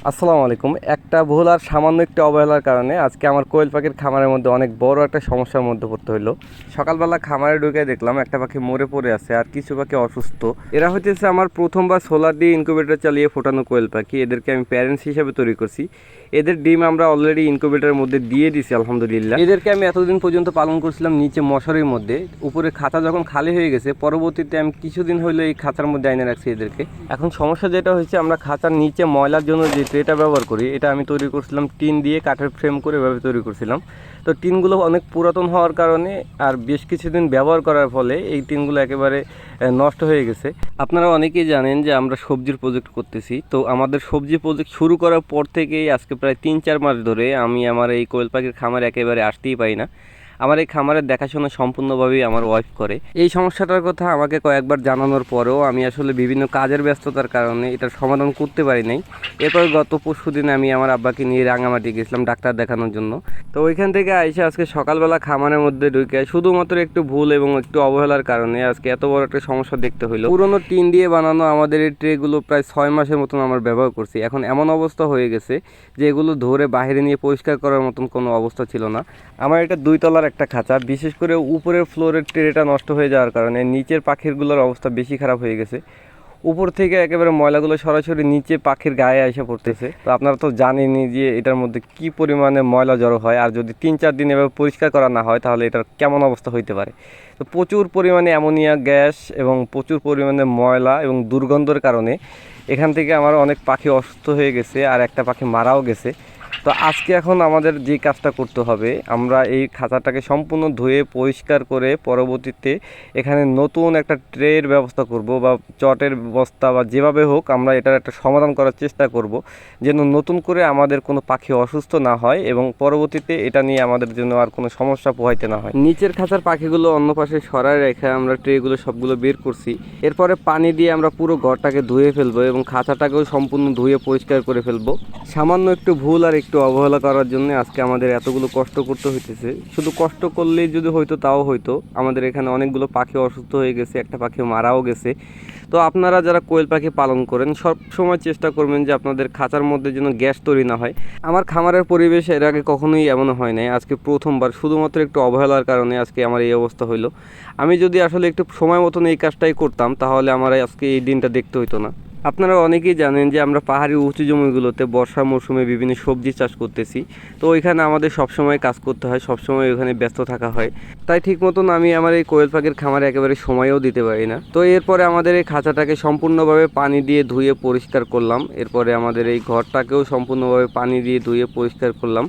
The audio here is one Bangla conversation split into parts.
আসসালামু আলাইকুম। একটা ভুল আর সামান্য একটু অবহেলার কারণে আজকে আমার কোয়েল পাখির খামারের মধ্যে অনেক বড় একটা সমস্যার মধ্যে পড়তে হলো। সকালবেলা খামারে ঢুকে দেখলাম একটা পাখি মরে পড়ে আছে আর কিছু পাখি অসুস্থ। এরা হইতেছে আমার প্রথমবার সোলার দিয়ে ইনকিউবেটর চালিয়ে ফোটানো কোয়েল পাখি। এদেরকে আমি প্যারেন্টস হিসেবে তৈরি করছি। এদের ডিম আমরা অলরেডি ইনকিউবেটরের মধ্যে দিয়ে দিছি আলহামদুলিল্লাহ। এদেরকে আমি এতদিন পর্যন্ত পালন করছিলাম নিচে মশারির মধ্যে। উপরে খাঁচা যখন খালি হয়ে গেছে, পরবর্তীতে আমি কিছুদিন হইলো এই খাঁচার মধ্যে আইনে রাখছি এদেরকে। এখন সমস্যা যেটা হয়েছে, আমরা খাঁচার নিচে ময়লার জন্য যে ট্রেটা ব্যবহার করি, এটা আমি তৈরি করছিলাম টিন দিয়ে, কাঠের ফ্রেম করে এভাবে তৈরি করছিলাম। তো টিনগুলো অনেক পুরাতন হওয়ার কারণে আর বেশ কিছুদিন ব্যবহার করার ফলে এই টিনগুলো একেবারে নষ্ট হয়ে গেছে। আপনারা অনেকেই জানেন যে আমরা সবজির প্রজেক্ট করতেছি। তো আমাদের সবজি প্রজেক্ট শুরু করার পর থেকেই আজকে প্রায় 3-4 মাস ধরে আমি আমার এই কোয়েল পাখির খামারে একেবারে আসতেই পাই না। আমার এই খামারের দেখাশোনা সম্পূর্ণভাবেই আমার ওয়াইফ করে। এই সমস্যাটার কথা আমাকে কয়েকবার জানানোর পরেও আমি আসলে বিভিন্ন কাজের ব্যস্ততার কারণে এটার সমাধান করতে পারি নাই। এরপর গত পরশুদিন আমি আমার আব্বাকে নিয়ে রাঙামাটি গেছিলাম ডাক্তার দেখানোর জন্য। তো ওইখান থেকে আইসা আজকে সকালবেলা খামারের মধ্যে ঢুকে শুধুমাত্র একটু ভুল এবং একটু অবহেলার কারণে আজকে এত বড় একটা সমস্যা দেখতে হইলো। পুরোনো টিন দিয়ে বানানো আমাদের এই ট্রেগুলো প্রায় 6 মাসের মতন আমরা ব্যবহার করছি। এখন এমন অবস্থা হয়ে গেছে যে এগুলো ধরে বাইরে নিয়ে পরিষ্কার করার মতন কোনো অবস্থা ছিল না। আমার এটা 2 তলার একটা খাঁচা, বিশেষ করে উপরের ফ্লোরের ট্রেটা নষ্ট হয়ে যাওয়ার কারণে নিচের পাখিগুলোর অবস্থা বেশি খারাপ হয়ে গেছে। উপর থেকে একেবারে ময়লাগুলো সরাসরি নিচে পাখির গায়ে এসে পড়তেছে। তো আপনারা তো জানেনই যে এটার মধ্যে কি পরিমাণে ময়লা জড়ো হয়, আর যদি 3-4 দিন এভাবে পরিষ্কার করা না হয় তাহলে এটার কেমন অবস্থা হইতে পারে। তো প্রচুর পরিমাণে অ্যামোনিয়া গ্যাস এবং প্রচুর পরিমাণে ময়লা এবং দুর্গন্ধের কারণে এখান থেকে আমার অনেক পাখি অসুস্থ হয়ে গেছে আর একটা পাখি মারাও গেছে। তো আজকে এখন আমাদের যে কাজটা করতে হবে, আমরা এই খাঁচাটাকে সম্পূর্ণ ধুয়ে পরিষ্কার করে পরবর্তীতে এখানে নতুন একটা ট্রের ব্যবস্থা করব বা চটের ব্যবস্থা বা যেভাবে হোক আমরা এটার একটা সমাধান করার চেষ্টা করব, যেন নতুন করে আমাদের কোনো পাখি অসুস্থ না হয় এবং পরবর্তীতে এটা নিয়ে আমাদের জন্য আর কোনো সমস্যা পোহাইতে না হয়। নিচের খাঁচার পাখিগুলো অন্য পাশে সরায় রেখে আমরা ট্রেগুলো সবগুলো বের করছি। এরপরে পানি দিয়ে আমরা পুরো ঘরটাকে ধুয়ে ফেলবো এবং খাঁচাটাকেও সম্পূর্ণ ধুয়ে পরিষ্কার করে ফেলবো। সামান্য একটু ভুল আর একটু অবহেলা করার জন্য আজকে আমাদের এতগুলো কষ্ট করতে হইতেছে। শুধু কষ্ট করলেই যদি হয়তো তাও হয়তো, আমাদের এখানে অনেকগুলো পাখি অসুস্থ হয়ে গেছে, একটা পাখি মারাও গেছে। তো আপনারা যারা কোয়েল পাখি পালন করেন সব সময় চেষ্টা করবেন যে আপনাদের খাঁচার মধ্যে যেন গ্যাস তৈরি না হয়। আমার খামারের পরিবেশ এর আগে কখনোই এমন হয় নাই, আজকে প্রথমবার শুধুমাত্র একটু অবহেলার কারণে আজকে আমার এই অবস্থা হইলো। আমি যদি আসলে একটু সময় মতন এই কাজটাই করতাম তাহলে আমার আজকে এই দিনটা দেখতে হইতো না। আপনারা অনেকেই জানেন যে আমরা পাহাড়ি উঁচু জমিগুলোতে বর্ষা মৌসুমে বিভিন্ন সবজি চাষ করতেছি। তো ওইখানে আমাদের সবসময় কাজ করতে হয়, সবসময় ওইখানে ব্যস্ত থাকা হয়। তাই ঠিক মতন আমি আমার এই কোয়েল পাখির খামারে একেবারে সময়ও দিতে পারি না। তো এরপরে আমাদের এই খাঁচাটাকে সম্পূর্ণভাবে পানি দিয়ে ধুয়ে পরিষ্কার করলাম। এরপরে আমাদের এই ঘরটাকেও সম্পূর্ণভাবে পানি দিয়ে ধুয়ে পরিষ্কার করলাম।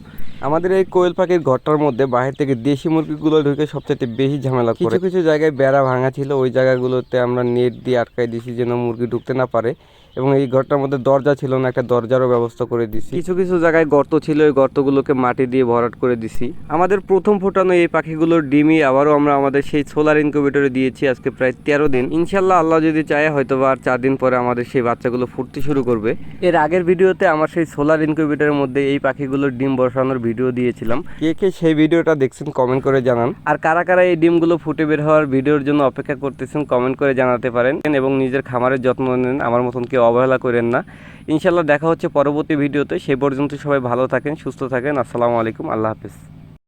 আমাদের এই কোয়েল পাখির ঘরটার মধ্যে বাহির থেকে দেশি মুরগিগুলো ঢুকে সবচেয়ে বেশি ঝামেলা করে। কিছু কিছু জায়গায় বেড়া ভাঙা ছিল, ওই জায়গাগুলোতে আমরা নেট দিয়ে আটকাই দিছি যেন মুরগি ঢুকতে না পারে। এবং এই ঘরটার মধ্যে দরজা ছিল না, একটা দরজারও ব্যবস্থা করে দিছি। কিছু কিছু জায়গায় গর্ত ছিল, ওই গর্তগুলোকে মাটি দিয়ে ভরাট করে দিছি। আমাদের প্রথম ফোটানো এই পাখিগুলোর ডিমই আবারও আমরা আমাদের সেই সোলার ইনকিউবেটরে দিয়েছি আজকে প্রায় 13 দিন। ইনশাল্লাহ আল্লাহ যদি চায় হয়তো বা আর 4 দিন পরে আমাদের সেই বাচ্চাগুলো ফুটতে শুরু করবে। এর আগের ভিডিওতে আমার সেই সোলার ইনকিউবেটরের মধ্যে এই পাখিগুলোর ডিম বসানোর ভিডিও দিয়েছিলাম। কে কে সেই ভিডিওটা দেখছেন কমেন্ট করে জানান। আর কারা কারা এই ডিমগুলো ফুটে বের হওয়ার ভিডিওর জন্য অপেক্ষা করতেছেন কমেন্ট করে জানাতে পারেন। এবং নিজের খামারের যত্ন নেন, আমার মতন কেউ অবহেলা করেন না। ইনশাল্লাহ দেখা হচ্ছে পরবর্তী ভিডিওতে। সেই পর্যন্ত সবাই ভালো থাকেন, সুস্থ থাকেন। আসসালামু আলাইকুম, আল্লাহ হাফেজ।